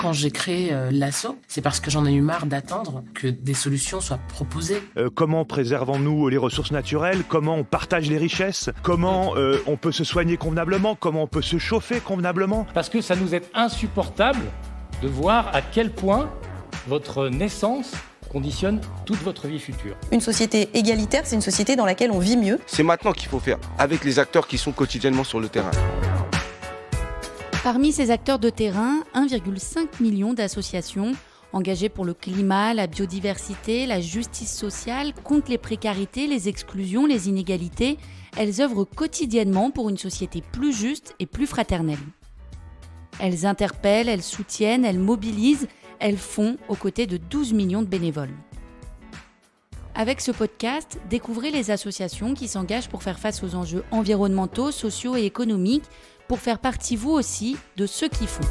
Quand j'ai créé l'asso, c'est parce que j'en ai eu marre d'attendre que des solutions soient proposées. Comment préservons-nous les ressources naturelles? Comment on partage les richesses? Comment on peut se soigner convenablement? Comment on peut se chauffer convenablement? Parce que ça nous est insupportable de voir à quel point votre naissance conditionne toute votre vie future. Une société égalitaire, c'est une société dans laquelle on vit mieux. C'est maintenant qu'il faut faire, avec les acteurs qui sont quotidiennement sur le terrain. Parmi ces acteurs de terrain, 1,5 million d'associations engagées pour le climat, la biodiversité, la justice sociale, contre les précarités, les exclusions, les inégalités. Elles œuvrent quotidiennement pour une société plus juste et plus fraternelle. Elles interpellent, elles soutiennent, elles mobilisent, elles font aux côtés de 12 millions de bénévoles. Avec ce podcast, découvrez les associations qui s'engagent pour faire face aux enjeux environnementaux, sociaux et économiques, pour faire partie vous aussi de ceux qui font.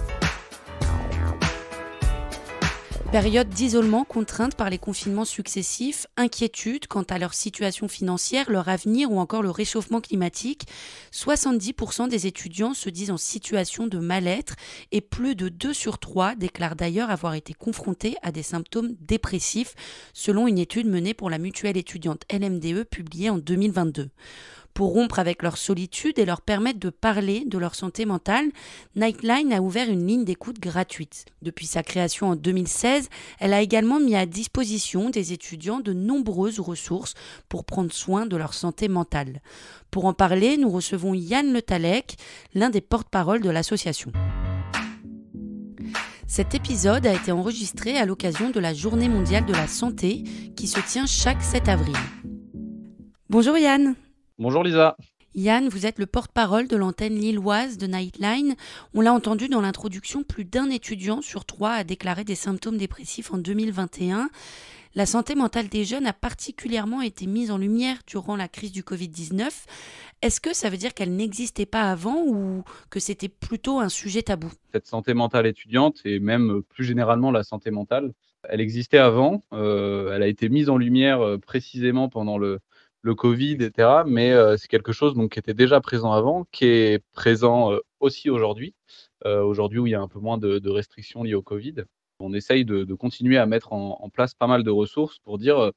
Période d'isolement contrainte par les confinements successifs, inquiétude quant à leur situation financière, leur avenir ou encore le réchauffement climatique, 70% des étudiants se disent en situation de mal-être et plus de 2 sur 3 déclarent d'ailleurs avoir été confrontés à des symptômes dépressifs, selon une étude menée pour la mutuelle étudiante LMDE publiée en 2022. Pour rompre avec leur solitude et leur permettre de parler de leur santé mentale, Nightline a ouvert une ligne d'écoute gratuite. Depuis sa création en 2016, elle a également mis à disposition des étudiants de nombreuses ressources pour prendre soin de leur santé mentale. Pour en parler, nous recevons Yann Le Tallec, l'un des porte-parole de l'association. Cet épisode a été enregistré à l'occasion de la Journée mondiale de la santé qui se tient chaque 7 avril. Bonjour Yann. Bonjour Lisa. Yann, vous êtes le porte-parole de l'antenne lilloise de Nightline. On l'a entendu dans l'introduction, plus d'un étudiant sur 3 a déclaré des symptômes dépressifs en 2021. La santé mentale des jeunes a particulièrement été mise en lumière durant la crise du Covid-19. Est-ce que ça veut dire qu'elle n'existait pas avant ou que c'était plutôt un sujet tabou? Cette santé mentale étudiante et même plus généralement la santé mentale, elle existait avant. Elle a été mise en lumière précisément pendant le Covid, etc. Mais c'est quelque chose donc, qui était déjà présent avant, qui est présent aussi aujourd'hui. Aujourd'hui où il y a un peu moins de restrictions liées au Covid. On essaye de continuer à mettre en place pas mal de ressources pour dire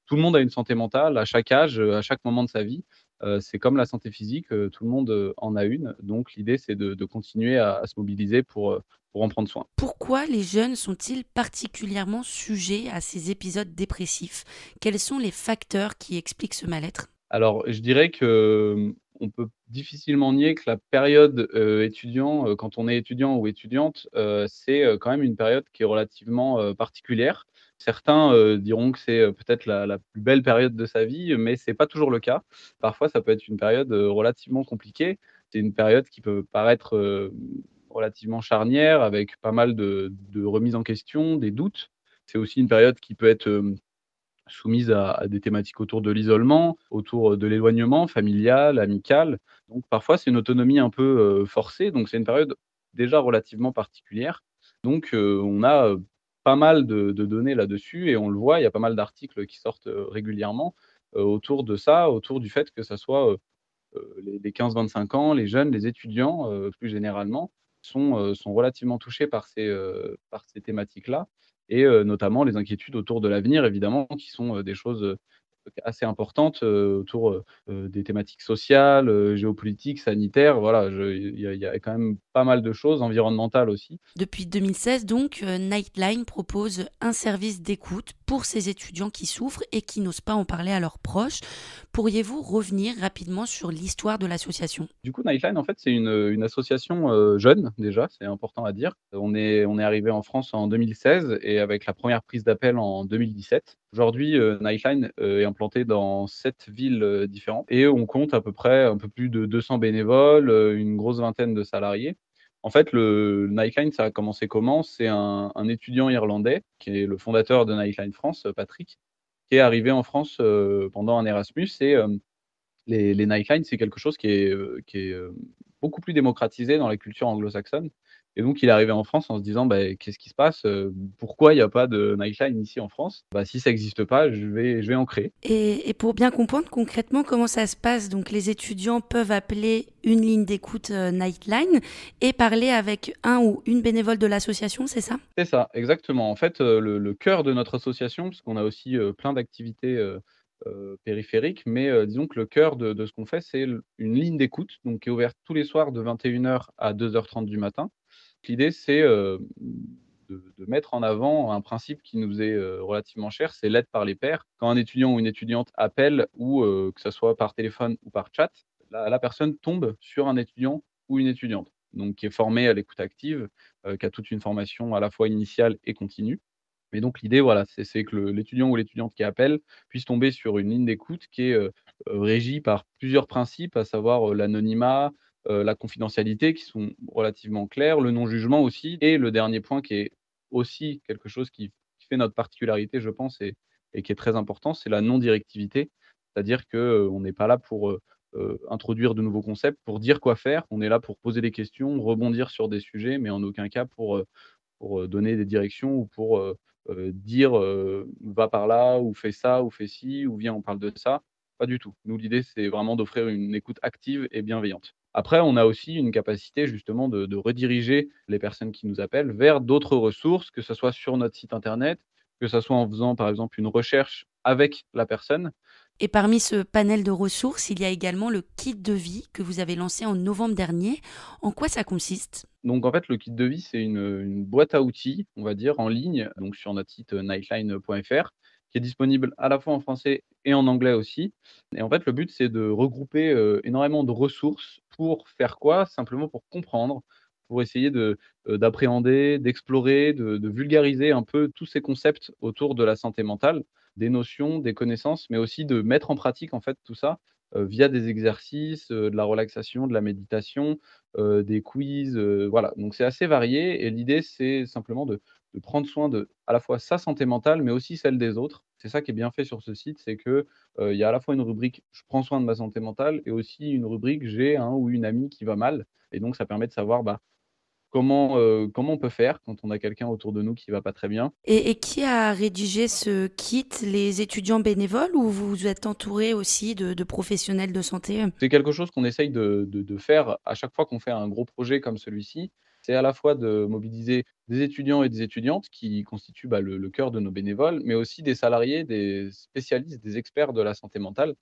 tout le monde a une santé mentale à chaque âge, à chaque moment de sa vie. C'est comme la santé physique, tout le monde en a une. Donc l'idée, c'est de continuer à se mobiliser pour en prendre soin. Pourquoi les jeunes sont-ils particulièrement sujets à ces épisodes dépressifs? Quels sont les facteurs qui expliquent ce mal-être? Alors, je dirais que on peut difficilement nier que la période étudiant, quand on est étudiant ou étudiante, c'est quand même une période qui est relativement particulière. Certains diront que c'est peut-être la plus belle période de sa vie, mais c'est pas toujours le cas. Parfois, ça peut être une période relativement compliquée. C'est une période qui peut paraître relativement charnière, avec pas mal de remises en question, des doutes. C'est aussi une période qui peut être soumise à des thématiques autour de l'isolement, autour de l'éloignement familial, amical. Donc parfois, c'est une autonomie un peu forcée, donc c'est une période déjà relativement particulière. Donc on a pas mal de données là-dessus et on le voit, il y a pas mal d'articles qui sortent régulièrement autour de ça, autour du fait que ça soit les 15-25 ans, les jeunes, les étudiants plus généralement, sont relativement touchés par ces thématiques-là et notamment les inquiétudes autour de l'avenir évidemment qui sont des choses assez importantes autour des thématiques sociales, géopolitiques, sanitaires. Voilà, il y a quand même pas mal de choses, environnementales aussi. Depuis 2016, donc, Nightline propose un service d'écoute pour ces étudiants qui souffrent et qui n'osent pas en parler à leurs proches. Pourriez-vous revenir rapidement sur l'histoire de l'association? Du coup, Nightline, en fait, c'est une association jeune déjà, c'est important à dire. On est arrivé en France en 2016 et avec la première prise d'appel en 2017. Aujourd'hui, Nightline est implanté dans 7 villes différentes et on compte à peu près un peu plus de 200 bénévoles, une grosse vingtaine de salariés. En fait, le Nightline, ça a commencé comment? C'est un étudiant irlandais qui est le fondateur de Nightline France, Patrick, qui est arrivé en France pendant un Erasmus et les Nightlines, c'est quelque chose qui est beaucoup plus démocratisé dans la culture anglo-saxonne. Et donc il est arrivé en France en se disant: «Beh, qu'est-ce qui se passe? Pourquoi il y a pas de Nightline ici en France? Bah, si ça existe pas, je vais en créer». Et pour bien comprendre concrètement comment ça se passe, donc les étudiants peuvent appeler une ligne d'écoute Nightline et parler avec un ou une bénévole de l'association, c'est ça? C'est ça, exactement. En fait, le cœur de notre association, parce qu'on a aussi, plein d'activités, périphériques, mais disons que le cœur de ce qu'on fait, c'est une ligne d'écoute, donc qui est ouverte tous les soirs de 21h à 2h30 du matin. L'idée, c'est, de mettre en avant un principe qui nous est, relativement cher, c'est l'aide par les pairs. Quand un étudiant ou une étudiante appelle ou, que ça soit par téléphone ou par chat, la personne tombe sur un étudiant ou une étudiante, donc qui est formé à l'écoute active, qui a toute une formation à la fois initiale et continue. Mais donc l'idée, voilà, c'est que l'étudiant ou l'étudiante qui appelle puisse tomber sur une ligne d'écoute qui est, régie par plusieurs principes, à savoir, l'anonymat, la confidentialité qui sont relativement clairs, le non-jugement aussi et le dernier point qui est aussi quelque chose qui fait notre particularité, je pense et qui est très important, c'est la non-directivité. C'est-à-dire que, on n'est pas là pour, introduire de nouveaux concepts, pour dire quoi faire. On est là pour poser des questions, rebondir sur des sujets, mais en aucun cas pour donner des directions ou pour, dire, «Va par là» ou «Fais ça» ou «Fais ci» ou «Viens, on parle de ça». Pas du tout. Nous, l'idée, c'est vraiment d'offrir une écoute active et bienveillante. Après, on a aussi une capacité justement de rediriger les personnes qui nous appellent vers d'autres ressources, que ce soit sur notre site internet, que ça soit en faisant, par exemple, une recherche avec la personne. Et parmi ce panel de ressources, il y a également le kit de vie que vous avez lancé en novembre dernier. En quoi ça consiste? Donc en fait, le kit de vie, c'est une boîte à outils, on va dire, en ligne, donc sur notre site, nightline.fr, qui est disponible à la fois en français et en anglais aussi. Et en fait, le but, c'est de regrouper, énormément de ressources pour faire quoi? Simplement pour comprendre, pour essayer d'appréhender, d'explorer, de vulgariser un peu tous ces concepts autour de la santé mentale, des notions, des connaissances, mais aussi de mettre en pratique, en fait, tout ça, via des exercices, de la relaxation, de la méditation, des quiz, voilà. Donc c'est assez varié et l'idée, c'est simplement de prendre soin de, à la fois sa santé mentale, mais aussi celle des autres. C'est ça qui est bien fait sur ce site, c'est que, il y a à la fois une rubrique «Je prends soin de ma santé mentale» et aussi une rubrique «J'ai un ou une amie qui va mal» et donc ça permet de savoir, bah, comment on peut faire quand on a quelqu'un autour de nous qui va pas très bien. Et qui a rédigé ce kit? Les étudiants bénévoles ou vous vous êtes entouré aussi de professionnels de santé? C'est quelque chose qu'on essaye de faire à chaque fois qu'on fait un gros projet comme celui-ci. C'est à la fois de mobiliser des étudiants et des étudiantes qui constituent, bah, le cœur de nos bénévoles, mais aussi des salariés, des spécialistes, des experts de la santé mentale,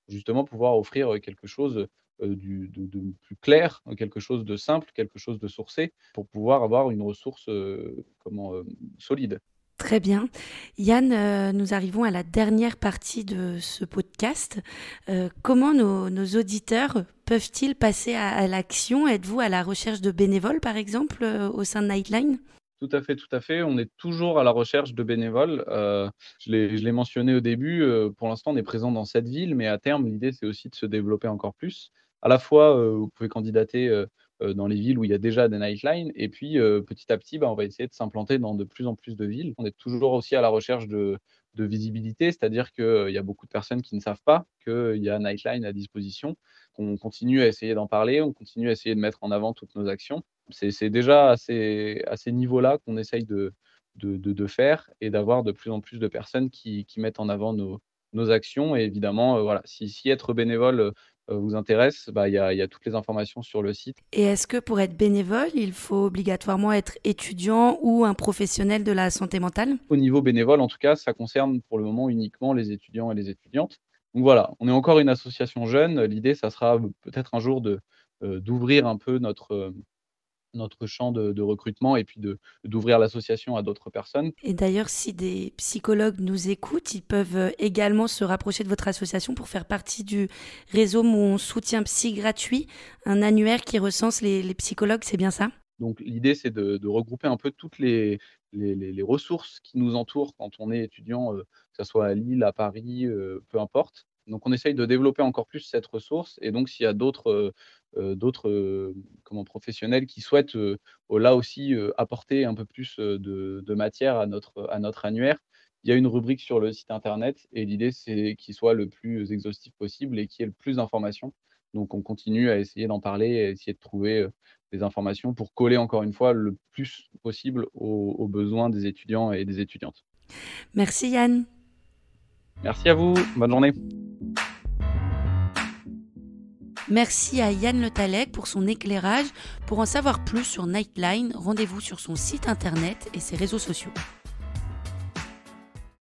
justement pouvoir offrir, quelque chose, de plus clair, quelque chose de simple, quelque chose de sourcé pour pouvoir avoir une ressource, solide. Très bien. Yann, nous arrivons à la dernière partie de ce podcast. Comment nos auditeurs peuvent-ils passer à l'action? Êtes-vous à la recherche de bénévoles, par exemple, au sein de Nightline? Tout à fait, tout à fait. On est toujours à la recherche de bénévoles. Je l'ai mentionné au début, pour l'instant, on est présent dans 7 villes, mais à terme, l'idée, c'est aussi de se développer encore plus. À la fois, vous pouvez candidater, dans les villes où il y a déjà des nightlines et puis, petit à petit, bah, on va essayer de s'implanter dans de plus en plus de villes. On est toujours aussi à la recherche de visibilité, c'est-à-dire qu'il y a beaucoup de personnes qui ne savent pas qu'il y a Nightline à disposition. On continue à essayer d'en parler, on continue à essayer de mettre en avant toutes nos actions. C'est déjà à ces niveaux-là qu'on essaye de faire et d'avoir de plus en plus de personnes qui mettent en avant nos actions et évidemment, voilà, si être bénévole, vous intéresse, bah, il y a toutes les informations sur le site. Et est-ce que pour être bénévole, il faut obligatoirement être étudiant ou un professionnel de la santé mentale? Au niveau bénévole, en tout cas, ça concerne pour le moment uniquement les étudiants et les étudiantes. Donc voilà, on est encore une association jeune. L'idée, ça sera peut-être un jour d'ouvrir un peu notre champ de recrutement et puis d'ouvrir l'association à d'autres personnes. Et d'ailleurs, si des psychologues nous écoutent, ils peuvent également se rapprocher de votre association pour faire partie du réseau Mon Soutien Psy gratuit, un annuaire qui recense les psychologues, c'est bien ça? Donc l'idée, c'est de regrouper un peu toutes les ressources qui nous entourent quand on est étudiant, que ça soit à Lille, à Paris, peu importe. Donc on essaye de développer encore plus cette ressource et donc s'il y a d'autres professionnels qui souhaitent, là aussi, apporter un peu plus, de matière à notre annuaire, il y a une rubrique sur le site internet et l'idée, c'est qu'il soit le plus exhaustif possible et qu'il y ait le plus d'informations. Donc on continue à essayer d'en parler et à essayer de trouver des informations pour coller encore une fois le plus possible aux besoins des étudiants et des étudiantes. Merci Yann. Merci à vous, bonne journée. Merci à Yann Le Tallec pour son éclairage. Pour en savoir plus sur Nightline, rendez-vous sur son site internet et ses réseaux sociaux.